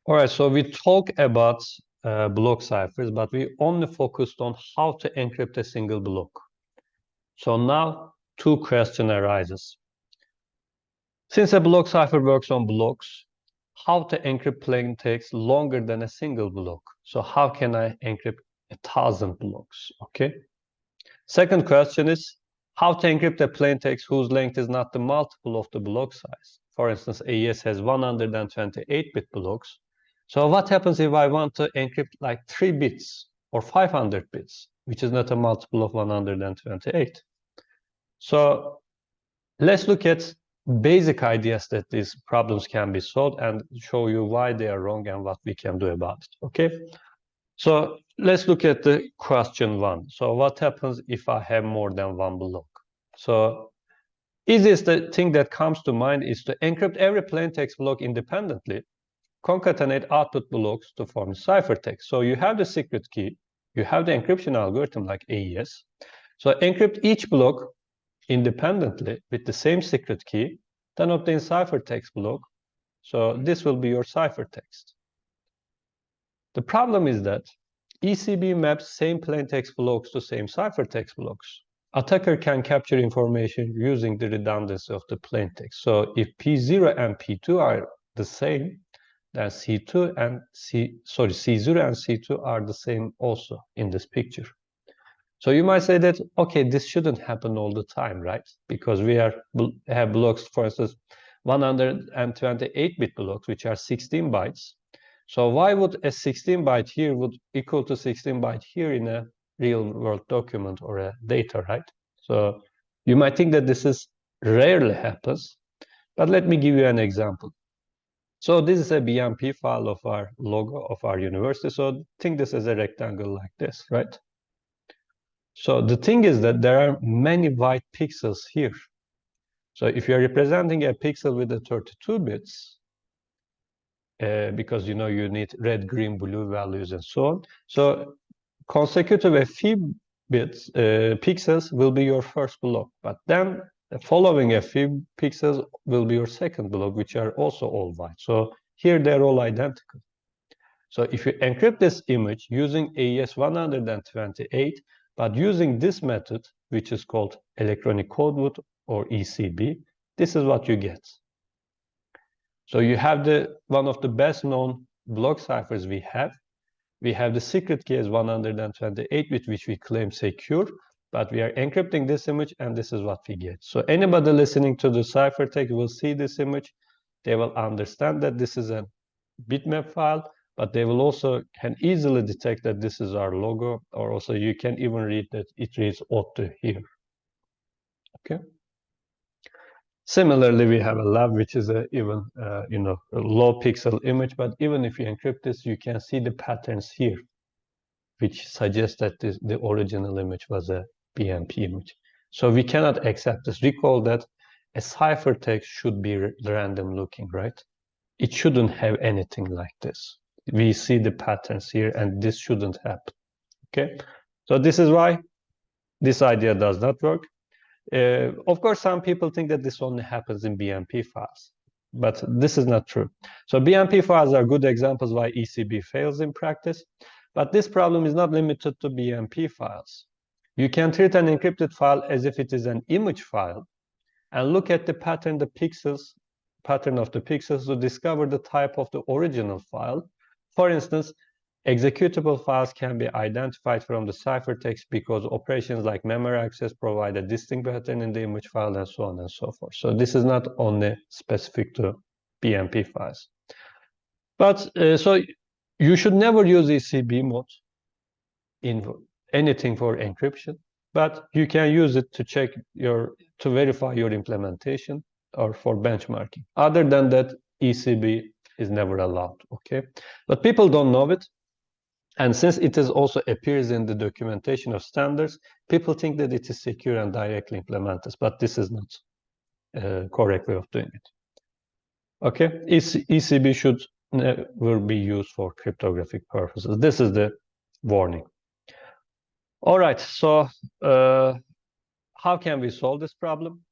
All right, so we talk about block ciphers, but we only focused on how to encrypt a single block. So now two questions arises. Since a block cipher works on blocks, how to encrypt plain text longer than a single block? So how can I encrypt 1,000 blocks? Okay. Second question is how to encrypt a plain text whose length is not the multiple of the block size. For instance, AES has 128-bit blocks. So what happens if I want to encrypt like 3 bits or 500 bits, which is not a multiple of 128? So let's look at basic ideas that these problems can be solved and show you why they are wrong and what we can do about it, okay? So let's look at the question 1. So what happens if I have more than one block? So easiest thing that comes to mind is to encrypt every plain text block independently, concatenate output blocks to form ciphertext. So you have the secret key, you have the encryption algorithm like AES. So encrypt each block independently with the same secret key, then obtain ciphertext block. So this will be your ciphertext. The problem is that ECB maps same plain text blocks to same ciphertext blocks. Attacker can capture information using the redundancy of the plain text. So if P0 and P2 are the same, then C0 and C2 are the same also in this picture. So you might say that, okay, this shouldn't happen all the time, right? Because we have blocks, for instance, 128-bit blocks, which are 16 bytes. So why would a 16 byte here would equal to 16 byte here in a real world document or a data, right? So you might think that this is rarely happens, but let me give you an example. So this is a BMP file of our logo of our university. So think this as a rectangle like this, right? So the thing is that there are many white pixels here. So if you're representing a pixel with the 32 bits, because you know you need red, green, blue values and so on. So consecutive a few bits, pixels will be your first block, but then following a few pixels will be your second block, which are also all white. So here they're all identical. So if you encrypt this image using AES 128, but using this method, which is called electronic code boot or ECB, this is what you get. So you have one of the best known block ciphers we have. We have the secret key as 128, with which we claim secure, but we are encrypting this image and this is what we get. So anybody listening to the ciphertext will see this image. They will understand that this is a bitmap file, but they will also can easily detect that this is our logo, or also you can even read that it reads auto here. Okay. Similarly, we have a lab, which is a even a low pixel image, but even if you encrypt this, you can see the patterns here, which suggests that the original image was a BMP image. So we cannot accept this. Recall that a ciphertext should be random looking, right? It shouldn't have anything like this. We see the patterns here, and this shouldn't happen. Okay, so this is why this idea does not work. Of course, some people think that this only happens in BMP files, but this is not true. So BMP files are good examples why ECB fails in practice, but this problem is not limited to BMP files. You can treat an encrypted file as if it is an image file and look at the pattern, pattern of the pixels to discover the type of the original file. For instance, executable files can be identified from the ciphertext because operations like memory access provide a distinct pattern in the image file and so on and so forth. So this is not only specific to BMP files. But so you should never use ECB mode in anything for encryption, but you can use it to to verify your implementation or for benchmarking. Other than that, ECB is never allowed, okay? But people don't know it. And since it is also appears in the documentation of standards, people think that it is secure and directly implemented, but this is not a correct way of doing it. Okay, ECB should never be used for cryptographic purposes. This is the warning. All right, so how can we solve this problem?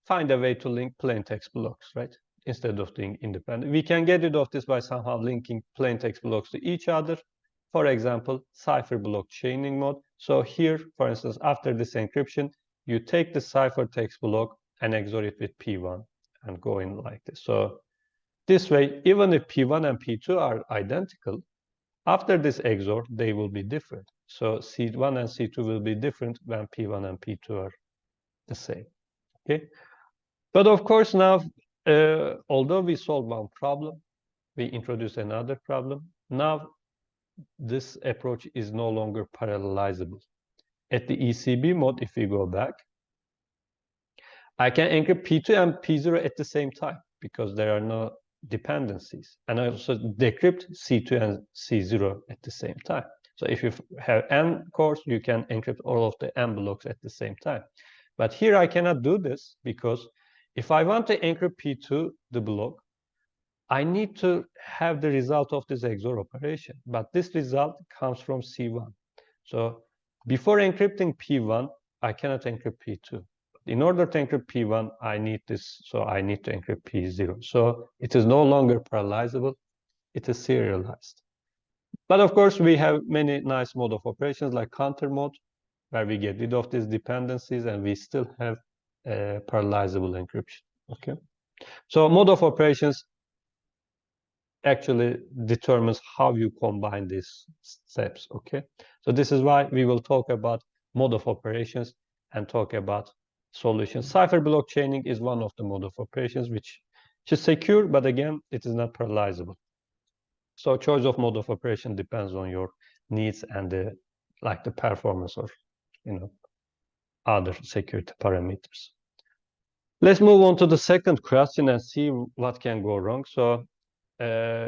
Find a way to link plain text blocks, right? instead of doing independent. We can get rid of this by somehow linking plain text blocks to each other. For example, Cipher block chaining mode. So here, for instance, after this encryption, you take the Cipher text block and XOR it with P1 and go in like this. So this way, even if P1 and P2 are identical, after this XOR, they will be different. So C1 and C2 will be different when P1 and P2 are the same. Okay. But of course, now, although we solved one problem, we introduce another problem. Now, this approach is no longer parallelizable. At the ECB mode, if we go back, I can encrypt P2 and P0 at the same time because there are no dependencies. And I also decrypt C2 and C0 at the same time. So if you have n cores, you can encrypt all of the n blocks at the same time. But here I cannot do this because if I want to encrypt P2, the block, I need to have the result of this XOR operation. But this result comes from C1. So before encrypting P1, I cannot encrypt P2. In order to encrypt P1, I need this. So I need to encrypt P0. So it is no longer parallelizable. It is serialized. But of course, we have many nice mode of operations like counter mode, where we get rid of these dependencies and we still have parallelizable encryption. Okay. So mode of operations actually determines how you combine these steps. Okay. So this is why we will talk about mode of operations and talk about solutions. Cipher block chaining is one of the mode of operations which is secure, but again, it is not parallelizable. So choice of mode of operation depends on your needs and the performance or other security parameters. Let's move on to the second question and see what can go wrong. So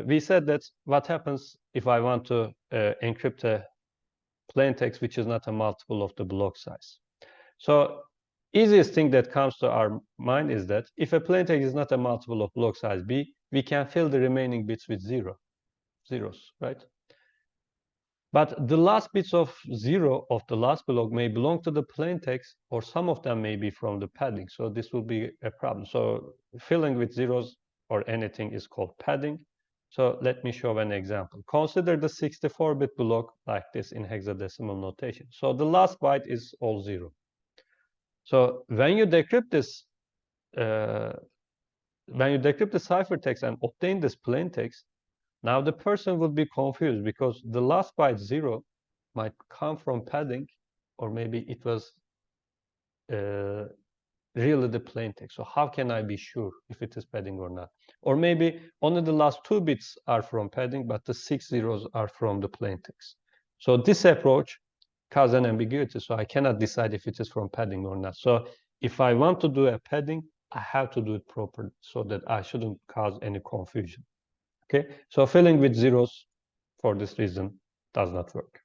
we said that what happens if I want to encrypt a plain text which is not a multiple of the block size. So easiest thing that comes to our mind is that if a plain text is not a multiple of block size B, we can fill the remaining bits with zeros, right? But the last bits of 0 of the last block may belong to the plain text, or some of them may be from the padding. So this will be a problem. So filling with zeros or anything is called padding. So let me show an example. Consider the 64-bit block like this in hexadecimal notation. So the last byte is all 0. So when you decrypt this, when you decrypt the ciphertext and obtain this plain text, now the person would be confused because the last byte 0 might come from padding, or maybe it was really the plain text. So how can I be sure if it is padding or not? Or maybe only the last 2 bits are from padding, but the 6 zeros are from the plain text. So this approach causes an ambiguity. So I cannot decide if it is from padding or not. So if I want to do a padding, I have to do it properly so that I shouldn't cause any confusion. Okay, so filling with zeros for this reason does not work.